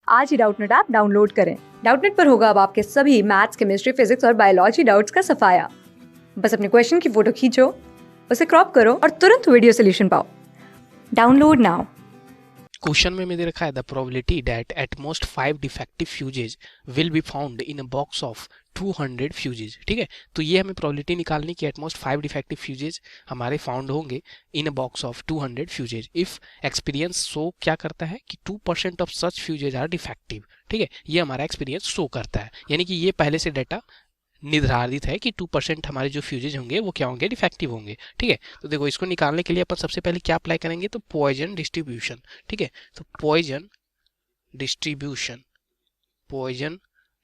आज ही Doubtnut app download करें। Doubtnut पर होगा अब आपके सभी मैथ्स, केमिस्ट्री, फिजिक्स और बायोलॉजी डाउट्स का सफाया। बस अपने क्वेश्चन की फोटो खींचो, उसे क्रॉप करो और तुरंत वीडियो सोल्यूशन पाओ। Download now. क्वेश्चन में दे रखा है the probability that at most 5 defective fuses will be found in a box of 200 fuses. ठीक है, तो ये हमें प्रोबेबिलिटी निकालनी कि एट मोस्ट 5 डिफेक्टिव फ्यूजेज हमारे फाउंड होंगे in a box of 200 fuses if experience show क्या करता है कि 2% of such fuses are defective. ठीक है, ये हमारा एक्सपीरियंस शो करता है, यानी कि ये पहले से डाटा निर्धारित है कि 2% हमारे जो फ्यूजेज होंगे वो क्या होंगे, डिफेक्टिव होंगे। ठीक है, तो देखो इसको निकालने के लिए अपन सबसे पहले क्या अप्लाई करेंगे, तो पॉइजन डिस्ट्रीब्यूशन। ठीक है, तो पॉइजन डिस्ट्रीब्यूशन, पॉइजन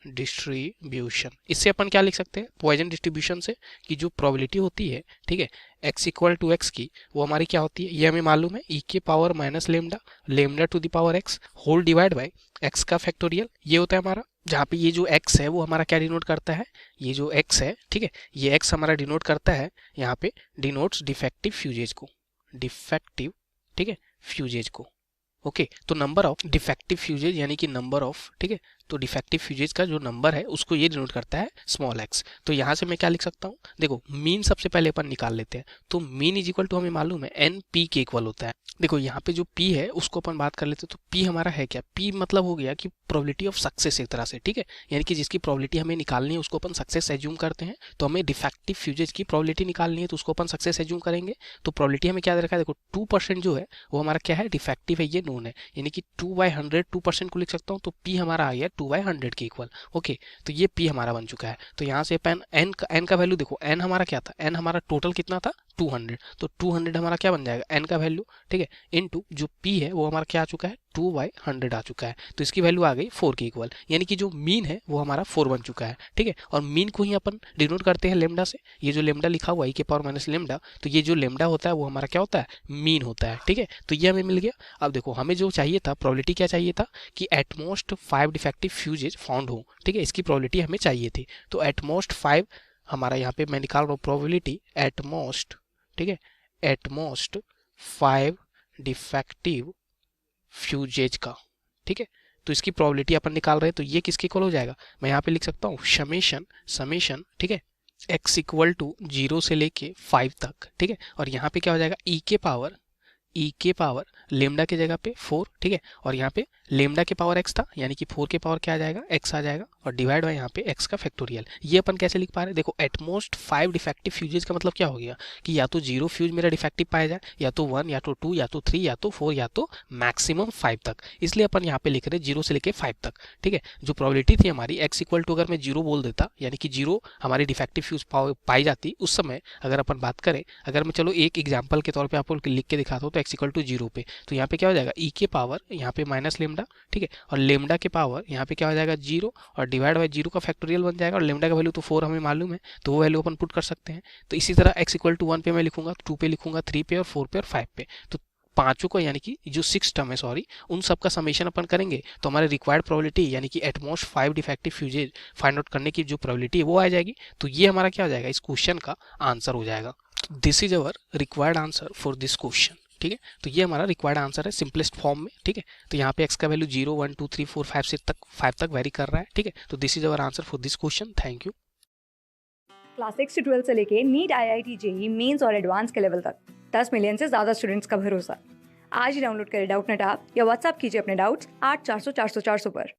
डिस्ट्रीब्यूशन, इससे अपन क्या लिख सकते हैं पॉइजन डिस्ट्रीब्यूशन से कि जो प्रोबेबिलिटी होती है, ठीक है, x इक्वल टू एक्स की, वो हमारी क्या होती है, ये हमें मालूम है, e के power minus lambda, lambda to the power x whole divide by x का फैक्टोरियल, ये होता है हमारा, जहाँ पे ये जो x है वो हमारा क्या डिनोट करता है, ये जो x है, ठीक है, ये x हमारा डिनोट करता है, यहाँ पे डिनोट्स डिफेक्टिव फ्यूजेज को, डिफेक्टिव, ठीक है, फ्यूजेज को। ओके, तो नंबर ऑफ डिफेक्टिव फ्यूजेज यानी कि नंबर ऑफ, ठीक है, तो डिफेक्टिव फ्यूजेज का जो नंबर है उसको ये डिनोट करता है स्मॉल एक्स। तो यहाँ से मैं क्या लिख सकता हूँ, देखो मीन सबसे पहले अपन निकाल लेते हैं, तो मीन इज इक्वल टू हमें मालूम है एन पी के इक्वल होता है। देखो यहाँ पे जो पी है उसको अपन बात कर लेते हैं, तो पी हमारा है क्या, पी मतलब हो गया कि प्रोबेबिलिटी ऑफ सक्सेस एक तरह से। ठीक है, यानी कि जिसकी प्रोबेबिलिटी हमें निकालनी है उसको अपन सक्सेस एज्यूम करते हैं, तो हमें डिफेक्टिव फ्यूजेज की प्रोबेबिलिटी निकालनी है तो उसको अपन सक्सेस एज्यूम करेंगे। तो प्रोबेबिलिटी हमें क्या दे रखा है, देखो 2% जो है वो हमारा क्या है, डिफेक्टिव है, ये नोन है, यानी कि 2/100 2% को लिख सकता हूँ, तो पी हमारा आ गया 2/100 के इक्वल। ओके, तो ये पी हमारा बन चुका है। तो यहाँ से पेन एन का वैल्यू देखो, एन हमारा क्या था, एन हमारा टोटल कितना था 200, तो 200 हमारा क्या बन जाएगा एन का वैल्यू, ठीक है, इनटू जो पी है वो हमारा क्या आ चुका है 2/100 आ चुका है, तो इसकी वैल्यू आ गई 4 के इक्वल, यानी कि जो मीन है वो हमारा 4 बन चुका है। ठीक है, और मीन को ही अपन डिनोट करते हैं लेमडा से, ये जो लेमडा लिखा हुआ है के पावर माइनस लेमडा, तो ये जो लेमडा होता है वो हमारा क्या होता है, मीन होता है। ठीक है, तो ये हमें मिल गया। अब देखो हमें जो चाहिए था प्रोबेबिलिटी क्या चाहिए था कि एटमोस्ट 5 डिफेक्टिव फ्यूजेज फाउंड हो। ठीक है, इसकी प्रोबेबिलिटी हमें चाहिए थी, तो एटमोस्ट 5 हमारा यहाँ पे मैं निकाल रहा हूँ प्रोबेबिलिटी एटमोस्ट, ठीक है, एटमोस्ट 5 डिफेक्टिव फ्यूजेज का। ठीक है, तो इसकी प्रोबेबिलिटी अपन निकाल रहे हैं, तो ये किसके इक्वल हो जाएगा, मैं यहाँ पे लिख सकता हूँ समेशन समेशन, ठीक है, x इक्वल टू 0 से लेके 5 तक। ठीक है, और यहाँ पे क्या हो जाएगा ई के पावर लेमडा के जगह पे 4, ठीक है, और यहाँ पे लेमडा के पावर x था, यानी कि 4 के पावर क्या आ जाएगा, x आ जाएगा, और डिवाइड बाय यहाँ पे x का फैक्टोरियल। ये अपन कैसे लिख पा रहे हैं, देखो एटमोस्ट 5 डिफेक्टिव फ्यूजेज का मतलब क्या हो गया कि या तो 0 फ्यूज मेरा डिफेक्टिव पाया जाए, या तो 1, या तो 2, या तो 3, या तो 4, या तो मैक्सिमम 5 तक, इसलिए अपन यहाँ पे लिख रहे हैं 0 से लेके 5 तक। ठीक है, जो प्रोबेबिलिटी थी हमारी x इक्वल टू, अगर मैं 0 बोल देता, यानी कि 0 हमारी डिफेक्टिव फ्यूज पाई जाती उस समय, अगर अपन बात करें, अगर मैं चलो एक एग्जाम्पल के तौर पर आपको लिख के दिखाता हूँ, तो x इक्वल टू 0 पे, तो यहाँ पे क्या हो जाएगा ई के पावर यहाँ पे माइनस लेमडा, ठीक है, और लेमडा के पावर यहाँ पे क्या हो जाएगा 0, और डिवाइड बाय 0 का फैक्टोरियल बन जाएगा, और लेमडा का वैल्यू तो 4 हमें मालूम है, तो वो वैल्यू अपन पुट कर सकते हैं। तो इसी तरह x इक्वल टू 1 पे मैं लिखूंगा, 2 पे लिखूंगा, 3 पे, और 4 पे, और 5 पे, तो पांचों को, यानी कि जो 6 टर्म है सॉरी, उन सब का समेशन अपन करेंगे, तो हमारे रिक्वायर्ड प्रोबेबिलिटी यानी कि at most 5 defective fuses find out करने की जो प्रोबेबिलिटी है वो आ जाएगी। तो ये हमारा क्या हो जाएगा, इस क्वेश्चन का आंसर हो जाएगा। This is our required answer for this question. ठीक है, तो ये हमारा रिक्वायर्ड आंसर है सिंपलेस्ट फॉर्म में। ठीक है, तो यहाँ पे x का वैल्यू 0, 1, 2, 3, 4, 5 से तक 5 तक वेरी कर रहा है। ठीक है, तो this is our answer for this question. Thank you. Class 6 से 12 से लेके नीट, IIT, जेई मेंस और एडवांस के लेवल तक 10 मिलियन से ज्यादा स्टूडेंट्स का भरोसा। आज ही डाउनलोड करें डाउटनेट ऐप या व्हाट्सएप कीजिए अपने डाउट्स 8400 400 400 पर।